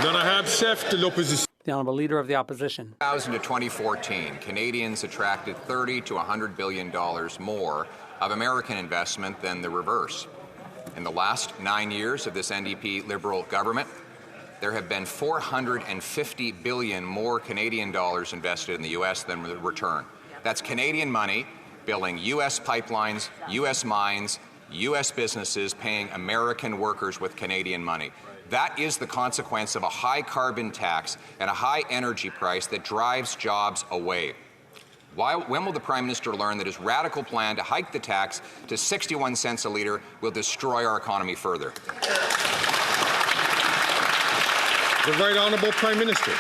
The Honourable Leader of the Opposition. 2000 to 2014, Canadians attracted $30 to $100 billion more of American investment than the reverse. In the last 9 years of this NDP Liberal government, there have been $450 billion more Canadian dollars invested in the U.S. than the return. That's Canadian money billing U.S. pipelines, U.S. mines, U.S. businesses paying American workers with Canadian money. That is the consequence of a high carbon tax and a high energy price that drives jobs away. When will the Prime Minister learn that his radical plan to hike the tax to 61 cents a litre will destroy our economy further? The Right Honourable Prime Minister.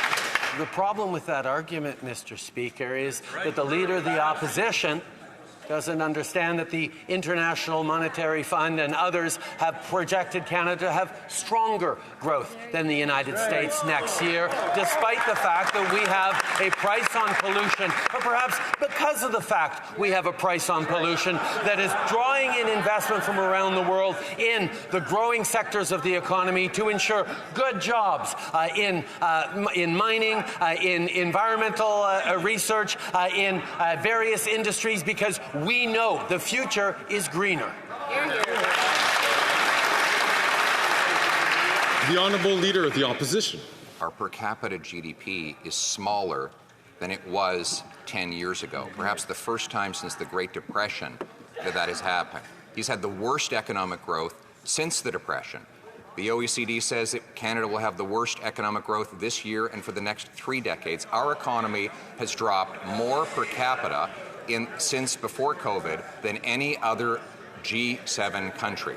The problem with that argument, Mr. Speaker, is that the Leader of the Opposition doesn't understand that the International Monetary Fund and others have projected Canada to have stronger growth than the United States next year, despite the fact that we have a price on pollution, or perhaps because of the fact we have a price on pollution that is drawing in investment from around the world in the growing sectors of the economy to ensure good jobs in mining, in environmental research, in various industries, because we know the future is greener. The Honourable Leader of the Opposition. Our per capita GDP is smaller than it was 10 years ago, perhaps the first time since the Great Depression that has happened. He's had the worst economic growth since the Depression. The OECD says that Canada will have the worst economic growth this year and for the next 3 decades. Our economy has dropped more per capita since before COVID than any other G7 country.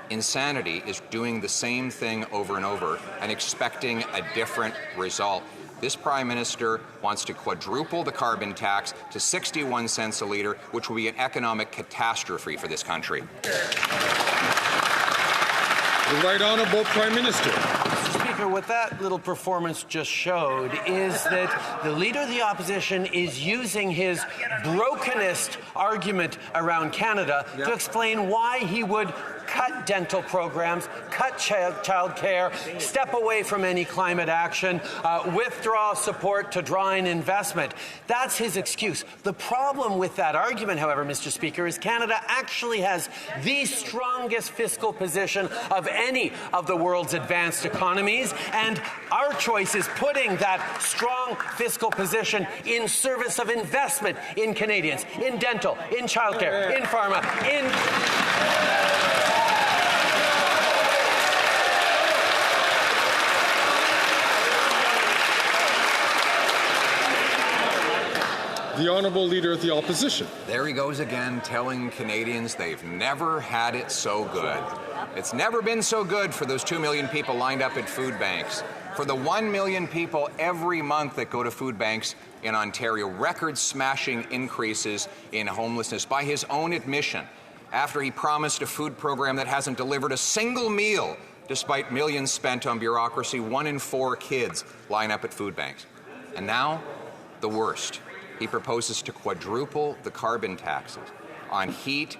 Insanity is doing the same thing over and over and expecting a different result. This Prime Minister wants to quadruple the carbon tax to 61 cents a litre, which will be an economic catastrophe for this country. The Right Honourable Prime Minister. Mr. Speaker, what that little performance just showed is that the Leader of the Opposition is using his brokenest argument around Canada to explain why he would cut dental programs, cut child care, step away from any climate action, withdraw support to draw in investment. That's his excuse. The problem with that argument, however, Mr. Speaker, is Canada actually has the strongest fiscal position of any of the world's advanced economies, and our choice is putting that strong fiscal position in service of investment in Canadians, in dental, in childcare, in pharma, in... The Honourable Leader of the Opposition. There he goes again, telling Canadians they've never had it so good. It's never been so good for those 2 million people lined up at food banks. For the 1 million people every month that go to food banks in Ontario, record-smashing increases in homelessness by his own admission, after he promised a food program that hasn't delivered a single meal, despite millions spent on bureaucracy. 1 in 4 kids line up at food banks. And now, the worst. He proposes to quadruple the carbon taxes on heat,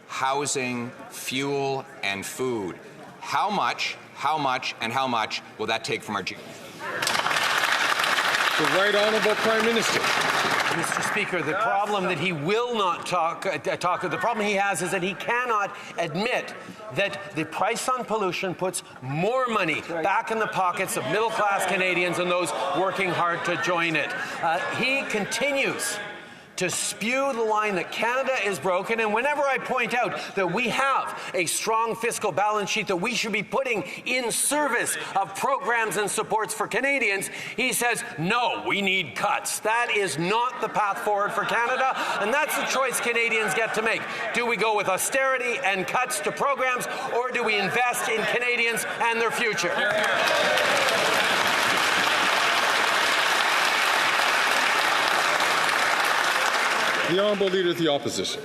housing, fuel, and food. How much, and how much will that take from our GDP? The Right Honourable Prime Minister. Mr. Speaker, the problem that he will not the problem he has is that he cannot admit that the price on pollution puts more money back in the pockets of middle-class Canadians and those working hard to join it. He continues to spew the line that Canada is broken, and whenever I point out that we have a strong fiscal balance sheet that we should be putting in service of programs and supports for Canadians, he says, no, we need cuts. That is not the path forward for Canada, and that's the choice Canadians get to make. Do we go with austerity and cuts to programs, or do we invest in Canadians and their future? The Honourable Leader of the Opposition.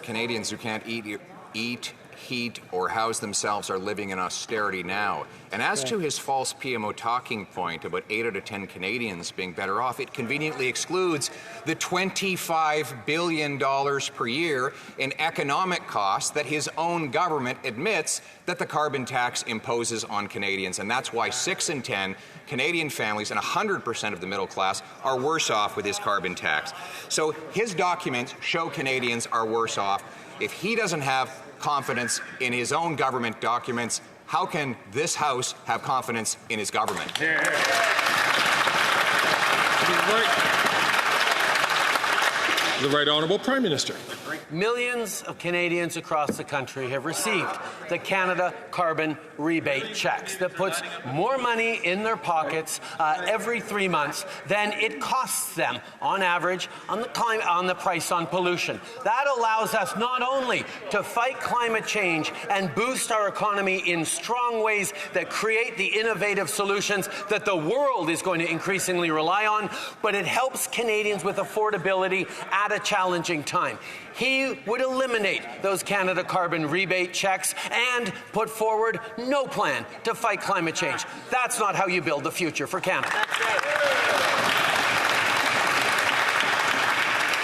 Canadians who can't eat heat or house themselves are living in austerity now. And as to his false PMO talking point about 8 out of 10 Canadians being better off, it conveniently excludes the $25 billion per year in economic costs that his own government admits that the carbon tax imposes on Canadians. And that's why 6 in 10 Canadian families and 100% of the middle class are worse off with his carbon tax. So his documents show Canadians are worse off. If he doesn't have confidence in his own government documents, how can this House have confidence in his government? The Right Honourable Prime Minister. Millions of Canadians across the country have received the Canada carbon rebate checks that puts more money in their pockets every 3 months than it costs them on average on the price on pollution. That allows us not only to fight climate change and boost our economy in strong ways that create the innovative solutions that the world is going to increasingly rely on, but it helps Canadians with affordability at a challenging time. He would eliminate those Canada carbon rebate checks and put forward no plan to fight climate change. That's not how you build the future for Canada.